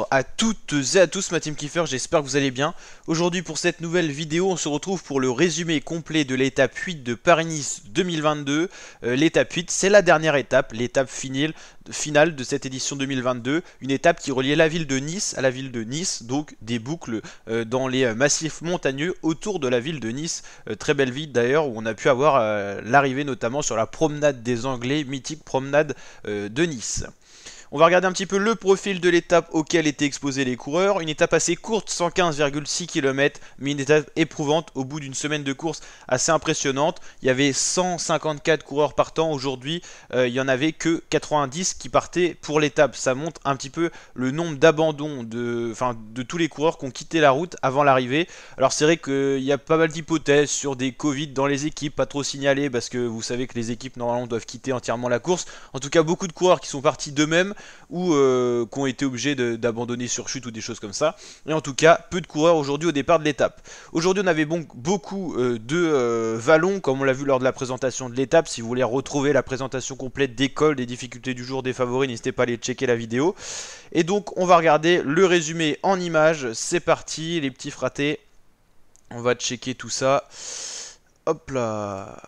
Bonjour à toutes et à tous, ma team Kiefer, j'espère que vous allez bien. Aujourd'hui pour cette nouvelle vidéo, on se retrouve pour le résumé complet de l'étape 8 de Paris-Nice 2022. L'étape 8, c'est la dernière étape, l'étape finale de cette édition 2022. Une étape qui reliait la ville de Nice à la ville de Nice, donc des boucles dans les massifs montagneux autour de la ville de Nice. Très belle ville d'ailleurs, où on a pu avoir l'arrivée notamment sur la promenade des Anglais, mythique promenade de Nice. On va regarder un petit peu le profil de l'étape auquel étaient exposés les coureurs. Une étape assez courte, 115,6 km, mais une étape éprouvante au bout d'une semaine de course assez impressionnante. Il y avait 154 coureurs partant. Aujourd'hui, il n'y en avait que 90 qui partaient pour l'étape. Ça montre un petit peu le nombre d'abandons de tous les coureurs qui ont quitté la route avant l'arrivée. Alors c'est vrai qu'il y a pas mal d'hypothèses sur des Covid dans les équipes, pas trop signalées parce que vous savez que les équipes normalement doivent quitter entièrement la course. En tout cas, beaucoup de coureurs qui sont partis d'eux-mêmes ou qui ont été obligés d'abandonner sur chute ou des choses comme ça. Et en tout cas, peu de coureurs aujourd'hui au départ de l'étape. Aujourd'hui, on avait donc beaucoup de vallons, comme on l'a vu lors de la présentation de l'étape. Si vous voulez retrouver la présentation complète des cols, des difficultés du jour, des favoris, n'hésitez pas à aller checker la vidéo. Et donc, on va regarder le résumé en images. C'est parti, les petits fratés. On va checker tout ça. Hop là.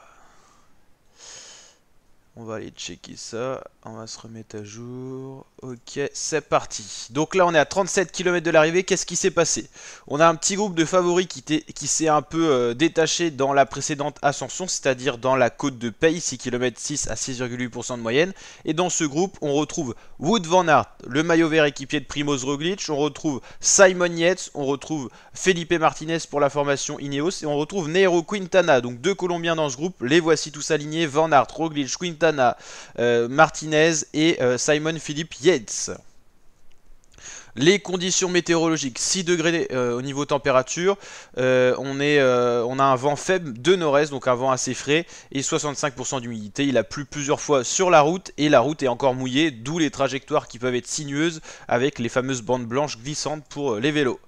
On va aller checker ça, on va se remettre à jour. Ok, c'est parti. Donc là on est à 37 km de l'arrivée, qu'est-ce qui s'est passé? On a un petit groupe de favoris qui s'est un peu détaché dans la précédente ascension, c'est-à-dire dans la côte de Paye, 6 km 6 à 6,8% de moyenne. Et dans ce groupe on retrouve Wout van Aert, le maillot vert équipier de Primoz Roglic, on retrouve Simon Yates, on retrouve Felipe Martinez pour la formation Ineos, et on retrouve Nairo Quintana, donc deux Colombiens dans ce groupe. Les voici tous alignés, Van Aert, Roglic, Quintana, Martinez et Simon Philippe Yates. Les conditions météorologiques, 6 degrés au niveau température, on a un vent faible de nord-est, donc un vent assez frais, et 65% d'humidité. Il a plu plusieurs fois sur la route, et la route est encore mouillée, d'où les trajectoires qui peuvent être sinueuses, avec les fameuses bandes blanches glissantes pour les vélos.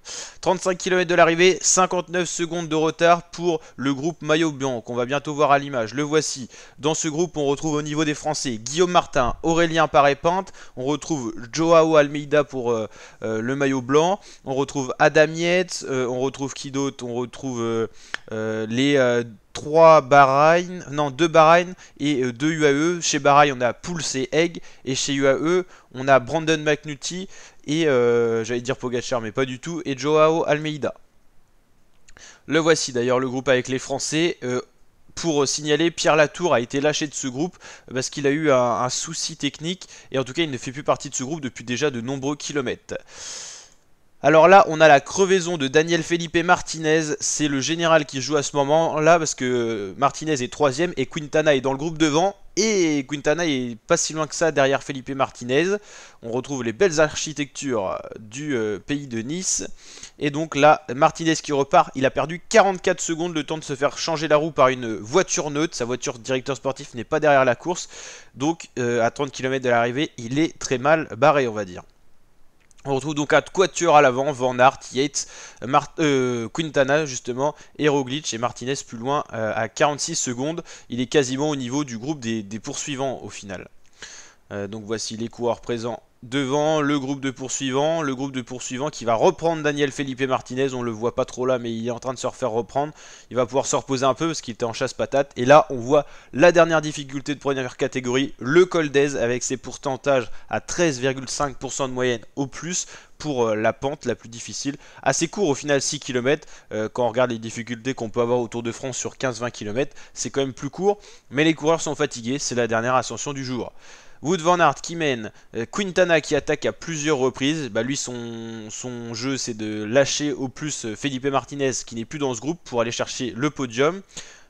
35 km de l'arrivée, 59 secondes de retard pour le groupe maillot blanc, qu'on va bientôt voir à l'image. Le voici. Dans ce groupe, on retrouve au niveau des Français Guillaume Martin, Aurélien Paré-Pinte, on retrouve Joao Almeida pour le maillot blanc, on retrouve Adam Yates, on retrouve qui d'autre? On retrouve les 2 Bahreïn et 2 UAE. Chez Bahreïn on a Pouls et Egg, et chez UAE on a Brandon McNulty et j'allais dire Pogacar mais pas du tout, et Joao Almeida. Le voici d'ailleurs, le groupe avec les Français. Pour signaler, Pierre Latour a été lâché de ce groupe parce qu'il a eu un souci technique, et en tout cas il ne fait plus partie de ce groupe depuis déjà de nombreux kilomètres. Alors là, on a la crevaison de Daniel Felipe Martinez, c'est le général qui joue à ce moment-là parce que Martinez est 3ème et Quintana est dans le groupe devant, et Quintana est pas si loin que ça derrière Felipe Martinez. On retrouve les belles architectures du pays de Nice. Et donc là, Martinez qui repart, il a perdu 44 secondes, le temps de se faire changer la roue par une voiture neutre. Sa voiture directeur sportif n'est pas derrière la course, donc à 30 km de l'arrivée, il est très mal barré, on va dire. On retrouve donc un quatuor à l'avant, Van Aert, Yates, Quintana justement, et Roglic, et Martinez plus loin à 46 secondes. Il est quasiment au niveau du groupe des poursuivants au final. Donc voici les coureurs présents devant le groupe de poursuivants qui va reprendre Daniel Felipe Martinez. On le voit pas trop là, mais il est en train de se refaire reprendre. Il va pouvoir se reposer un peu parce qu'il était en chasse patate. Et là on voit la dernière difficulté de première catégorie, le col d'Aise, avec ses pourcentages à 13,5% de moyenne au plus pour la pente la plus difficile. Assez court au final, 6 km. Quand on regarde les difficultés qu'on peut avoir au Tour de France sur 15-20 km, c'est quand même plus court, mais les coureurs sont fatigués, c'est la dernière ascension du jour. Wout van Aert qui mène, Quintana qui attaque à plusieurs reprises. Lui son jeu c'est de lâcher au plus Felipe Martinez qui n'est plus dans ce groupe pour aller chercher le podium.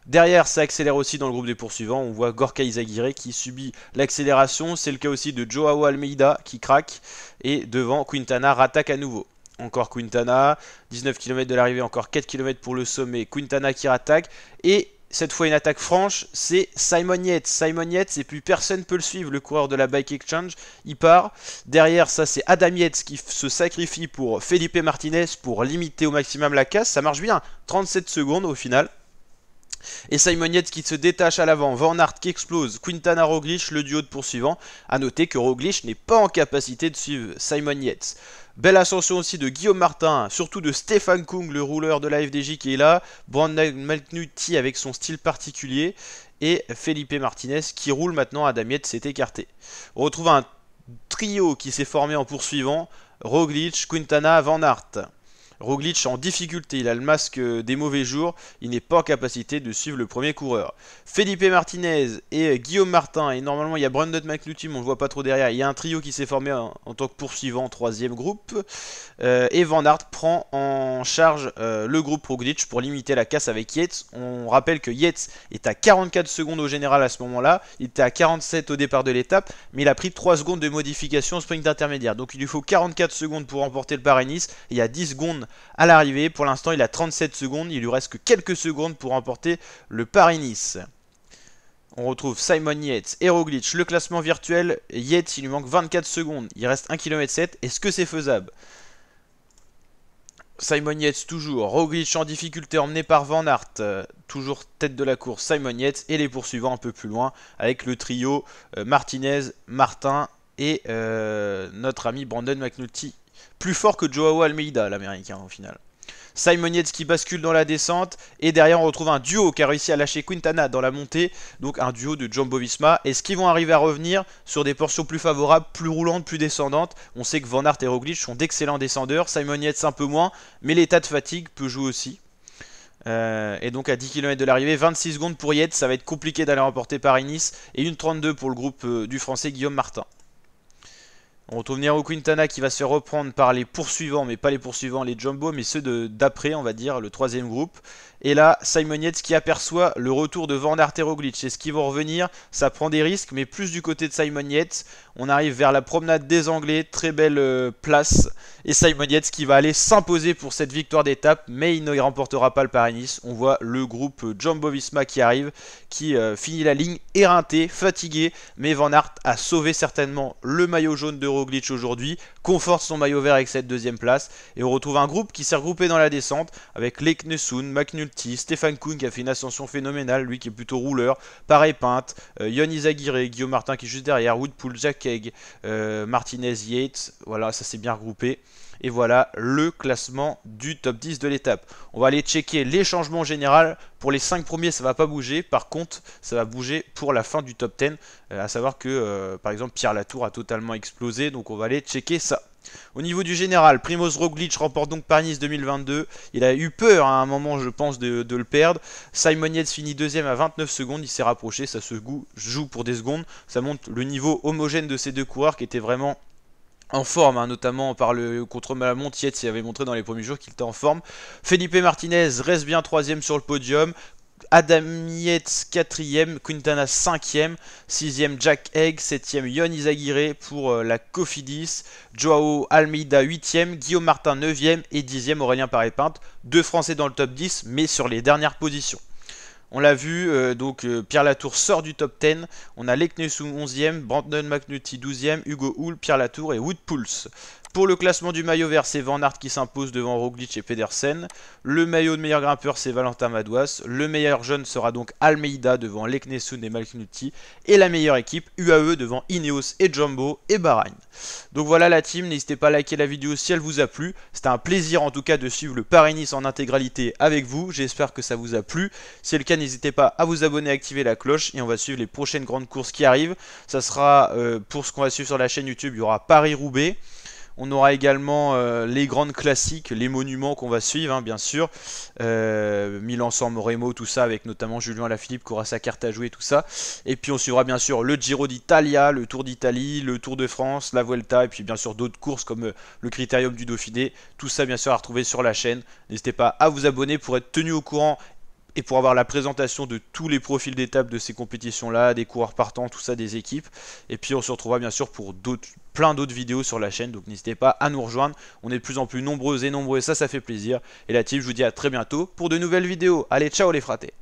Derrière ça accélère aussi dans le groupe des poursuivants, on voit Gorka Izagirre qui subit l'accélération, c'est le cas aussi de Joao Almeida qui craque, et devant Quintana rattaque à nouveau. Encore Quintana, 19 km de l'arrivée, encore 4 km pour le sommet, Quintana qui rattaque, et cette fois une attaque franche, c'est Simon Yates. Simon Yates, et plus personne peut le suivre, le coureur de la Bike Exchange, il part. Derrière ça c'est Adam Yates qui se sacrifie pour Felipe Martinez pour limiter au maximum la casse, ça marche bien, 37 secondes au final. Et Simon Yates qui se détache à l'avant, Van Aert qui explose, Quintana Roglic, le duo de poursuivants. A noter que Roglic n'est pas en capacité de suivre Simon Yates. Belle ascension aussi de Guillaume Martin, surtout de Stéphane Kung, le rouleur de la FDJ qui est là. Brandon McNulty avec son style particulier. Et Felipe Martinez qui roule maintenant. Adam Yates s'est écarté. On retrouve un trio qui s'est formé en poursuivant. Roglic, Quintana, Van Aert. Roglic en difficulté, il a le masque des mauvais jours, il n'est pas en capacité de suivre le premier coureur. Felipe Martinez et Guillaume Martin, et normalement il y a Brandon McNulty, mais on ne le voit pas trop derrière. Il y a un trio qui s'est formé en tant que poursuivant, troisième groupe. Et Van Aert prend en charge le groupe Roglic pour limiter la casse avec Yates. On rappelle que Yates est à 44 secondes au général à ce moment-là, il était à 47 au départ de l'étape, mais il a pris 3 secondes de modification au sprint intermédiaire. Donc il lui faut 44 secondes pour remporter le Paris-Nice, il y a 10 secondes à l'arrivée. Pour l'instant, il a 37 secondes. Il lui reste que quelques secondes pour remporter le Paris-Nice. On retrouve Simon Yates et Roglic. Le classement virtuel, Yates, il lui manque 24 secondes. Il reste 1,7 km. Est-ce que c'est faisable? Simon Yates toujours. Roglic en difficulté emmené par Van Aert. Toujours tête de la course, Simon Yates. Et les poursuivants un peu plus loin avec le trio Martinez, Martin et notre ami Brandon McNulty. Plus fort que Joao Almeida, l'américain, au final. Simon Yates qui bascule dans la descente. Et derrière, on retrouve un duo qui a réussi à lâcher Quintana dans la montée. Donc un duo de Jumbo-Visma. Est-ce qu'ils vont arriver à revenir sur des portions plus favorables, plus roulantes, plus descendantes? On sait que Van Aert et Roglic sont d'excellents descendeurs. Simon Yates un peu moins. Mais l'état de fatigue peut jouer aussi. Et donc à 10 km de l'arrivée, 26 secondes pour Yates. Ça va être compliqué d'aller remporter Paris-Nice. Et 1,32 pour le groupe du français Guillaume Martin. On retrouve Nairo Quintana qui va se faire reprendre par les poursuivants, mais pas les poursuivants, les Jumbo, mais ceux d'après, on va dire, le troisième groupe. Et là, Simon Yates qui aperçoit le retour de Van Aert et Roglic. Est-ce qu'ils vont revenir? Ça prend des risques, mais plus du côté de Simon Yates. On arrive vers la promenade des Anglais, très belle place. Et Simon Yates qui va aller s'imposer pour cette victoire d'étape, mais il ne remportera pas le Paris-Nice. On voit le groupe Jumbo-Visma qui arrive, qui finit la ligne éreinté, fatigué. Mais Van Aert a sauvé certainement le maillot jaune de Roglic aujourd'hui, conforte son maillot vert avec cette deuxième place. Et on retrouve un groupe qui s'est regroupé dans la descente avec Leknesund, McNulty, Stéphane Kung qui a fait une ascension phénoménale, lui qui est plutôt rouleur, pareil Pinte, Yon Izagirre, Guillaume Martin qui est juste derrière, Woodpool, Jack Egg, Martinez, Yates, voilà, ça s'est bien regroupé. Et voilà le classement du top 10 de l'étape. On va aller checker les changements généraux. Pour les 5 premiers, ça ne va pas bouger. Par contre, ça va bouger pour la fin du top 10. À savoir que, par exemple, Pierre Latour a totalement explosé. Donc on va aller checker ça. Au niveau du général, Primoz Roglic remporte donc Paris-Nice 2022. Il a eu peur à un moment, je pense, de le perdre. Simon Yates finit deuxième à 29 secondes. Il s'est rapproché. Ça se joue pour des secondes. Ça montre le niveau homogène de ces deux coureurs qui étaient vraiment en forme, hein, notamment par le contre Malamont. Yates avait montré dans les premiers jours qu'il était en forme. Felipe Martinez reste bien troisième sur le podium. Adam Yates 4ème, Quintana 5ème, 6ème Jack Egg, 7ème Yon Izagirre pour la Cofidis, Joao Almeida 8ème, Guillaume Martin 9ème et 10ème Aurélien Paré-Pinte. Deux Français dans le top 10 mais sur les dernières positions. On l'a vu, Pierre Latour sort du top 10. On a Leknesund 11ème, Brandon McNulty 12ème, Hugo Hull, Pierre Latour et Wout Poels. Pour le classement du maillot vert, c'est Van Aert qui s'impose devant Roglic et Pedersen. Le maillot de meilleur grimpeur, c'est Valentin Madouas. Le meilleur jeune sera donc Almeida devant Leknesund et McNulty. Et la meilleure équipe, UAE devant Ineos et Jumbo et Bahreïn. Donc voilà la team, n'hésitez pas à liker la vidéo si elle vous a plu. C'était un plaisir en tout cas de suivre le Paris-Nice en intégralité avec vous. J'espère que ça vous a plu. Si c'est le cas, n'hésitez pas à vous abonner, à activer la cloche. Et on va suivre les prochaines grandes courses qui arrivent. Ça sera pour ce qu'on va suivre sur la chaîne YouTube, il y aura Paris-Roubaix. On aura également les grandes classiques, les monuments qu'on va suivre, hein, bien sûr. Milan-San Remo, tout ça, avec notamment Julien Alaphilippe qui aura sa carte à jouer, tout ça. Et puis on suivra bien sûr le Giro d'Italia, le Tour d'Italie, le Tour de France, la Vuelta, et puis bien sûr d'autres courses comme le Critérium du Dauphiné. Tout ça bien sûr à retrouver sur la chaîne. N'hésitez pas à vous abonner pour être tenu au courant et pour avoir la présentation de tous les profils d'étapes de ces compétitions-là, des coureurs partants, tout ça, des équipes. Et puis on se retrouvera bien sûr pour plein d'autres vidéos sur la chaîne, donc n'hésitez pas à nous rejoindre. On est de plus en plus nombreux et nombreux, et ça fait plaisir. Et la team, je vous dis à très bientôt pour de nouvelles vidéos. Allez, ciao les fratés!